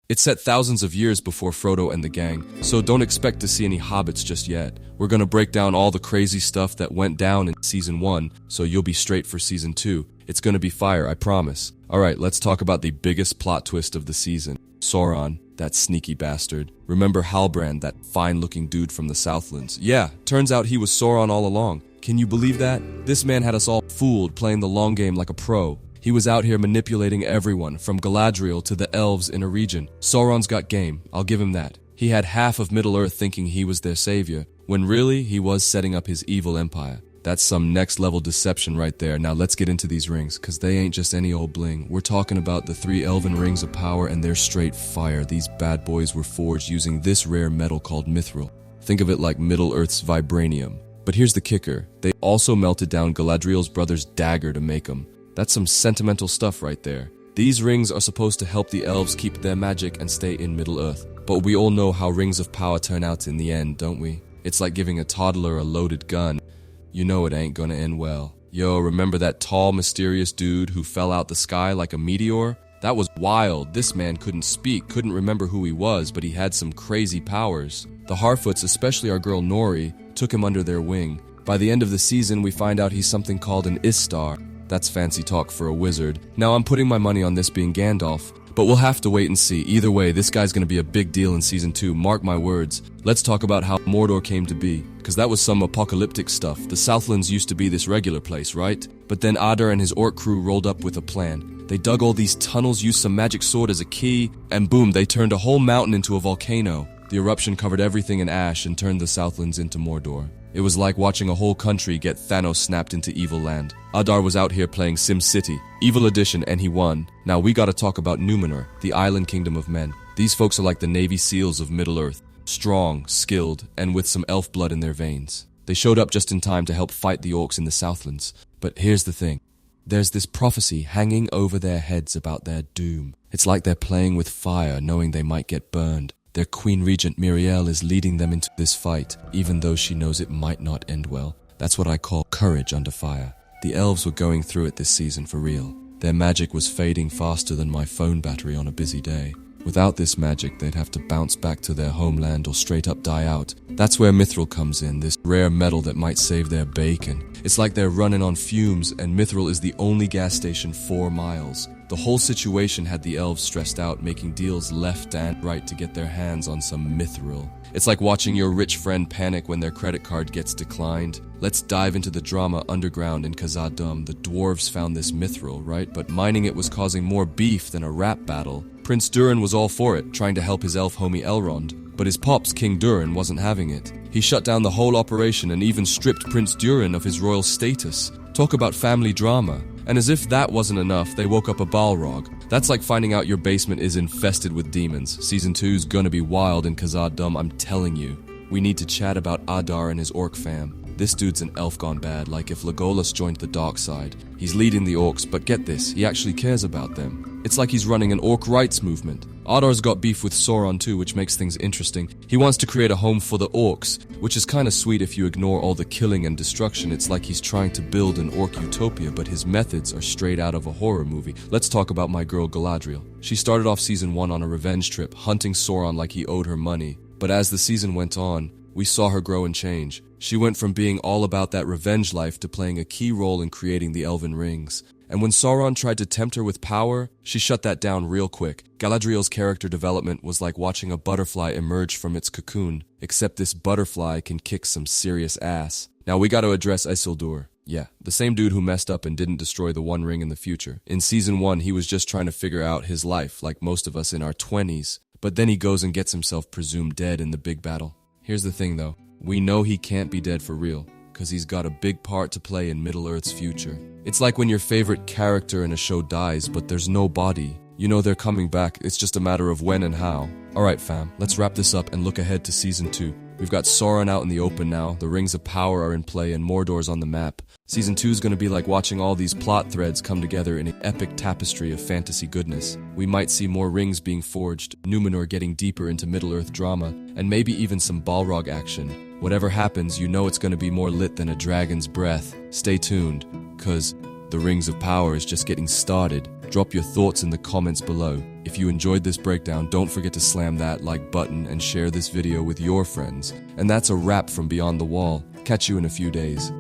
It's set thousands of years before Frodo and the gang, so don't expect to see any hobbits just yet. We're gonna break down all the crazy stuff that went down in Season 1, so you'll be straight for Season 2. It's gonna be fire, I promise. Alright, let's talk about the biggest plot twist of the season. Sauron, that sneaky bastard. Remember Halbrand, that fine-looking dude from the Southlands? Yeah, turns out he was Sauron all along. Can you believe that? This man had us all fooled, playing the long game like a pro. He was out here manipulating everyone, from Galadriel to the elves in a region. Sauron's got game, I'll give him that. He had half of Middle-earth thinking he was their savior, when really he was setting up his evil empire. That's some next-level deception right there. Now let's get into these rings, cause they ain't just any old bling. We're talking about the 3 Elven Rings of Power, and they're straight fire. These bad boys were forged using this rare metal called mithril. Think of it like Middle-earth's vibranium. But here's the kicker. They also melted down Galadriel's brother's dagger to make them. That's some sentimental stuff right there. These rings are supposed to help the elves keep their magic and stay in Middle-earth. But we all know how rings of power turn out in the end, don't we? It's like giving a toddler a loaded gun. You know it ain't gonna end well. Yo, remember that tall, mysterious dude who fell out the sky like a meteor? That was wild. This man couldn't speak, couldn't remember who he was, but he had some crazy powers. The Harfoots, especially our girl Nori, took him under their wing. By the end of the season, we find out he's something called an Istar. That's fancy talk for a wizard. Now I'm putting my money on this being Gandalf, but we'll have to wait and see. Either way, this guy's gonna be a big deal in Season 2, mark my words. Let's talk about how Mordor came to be, because that was some apocalyptic stuff. The Southlands used to be this regular place, right? But then Adar and his orc crew rolled up with a plan. They dug all these tunnels, used some magic sword as a key, and boom, they turned a whole mountain into a volcano. The eruption covered everything in ash and turned the Southlands into Mordor. It was like watching a whole country get Thanos snapped into evil land. Adar was out here playing Sim City, Evil Edition, and he won. Now we gotta talk about Numenor, the island kingdom of men. These folks are like the Navy SEALs of Middle-earth. Strong, skilled, and with some elf blood in their veins. They showed up just in time to help fight the orcs in the Southlands. But here's the thing. There's this prophecy hanging over their heads about their doom. It's like they're playing with fire, knowing they might get burned. Their Queen Regent Miriel is leading them into this fight, even though she knows it might not end well. That's what I call courage under fire. The elves were going through it this season for real. Their magic was fading faster than my phone battery on a busy day. Without this magic, they'd have to bounce back to their homeland or straight up die out. That's where mithril comes in, this rare metal that might save their bacon. It's like they're running on fumes, and mithril is the only gas station 4 miles. The whole situation had the elves stressed out, making deals left and right to get their hands on some mithril. It's like watching your rich friend panic when their credit card gets declined. Let's dive into the drama underground in Khazad-dûm. The dwarves found this mithril, right? But mining it was causing more beef than a rap battle. Prince Durin was all for it, trying to help his elf homie Elrond. But his pops, King Durin, wasn't having it. He shut down the whole operation and even stripped Prince Durin of his royal status. Talk about family drama. And as if that wasn't enough, they woke up a Balrog. That's like finding out your basement is infested with demons. Season 2's gonna be wild in Khazad-dûm, I'm telling you. We need to chat about Adar and his orc fam. This dude's an elf gone bad, like if Legolas joined the dark side. He's leading the orcs, but get this, he actually cares about them. It's like he's running an orc rights movement. Adar's got beef with Sauron too, which makes things interesting. He wants to create a home for the orcs, which is kinda sweet if you ignore all the killing and destruction. It's like he's trying to build an orc utopia, but his methods are straight out of a horror movie. Let's talk about my girl Galadriel. She started off Season 1 on a revenge trip, hunting Sauron like he owed her money. But as the season went on, we saw her grow and change. She went from being all about that revenge life to playing a key role in creating the Elven Rings. And when Sauron tried to tempt her with power, she shut that down real quick. Galadriel's character development was like watching a butterfly emerge from its cocoon, except this butterfly can kick some serious ass. Now we gotta address Isildur. Yeah, the same dude who messed up and didn't destroy the One Ring in the future. In Season 1, he was just trying to figure out his life, like most of us in our 20s. But then he goes and gets himself presumed dead in the big battle. Here's the thing though, we know he can't be dead for real, because he's got a big part to play in Middle-earth's future. It's like when your favorite character in a show dies, but there's no body. You know they're coming back, it's just a matter of when and how. Alright fam, let's wrap this up and look ahead to Season 2. We've got Sauron out in the open now, the Rings of Power are in play, and Mordor's on the map. Season 2 is going to be like watching all these plot threads come together in an epic tapestry of fantasy goodness. We might see more rings being forged, Numenor getting deeper into Middle-earth drama, and maybe even some Balrog action. Whatever happens, you know it's going to be more lit than a dragon's breath. Stay tuned, cause the Rings of Power is just getting started. Drop your thoughts in the comments below. If you enjoyed this breakdown, don't forget to slam that like button and share this video with your friends. And that's a wrap from Beyond the Wall. Catch you in a few days.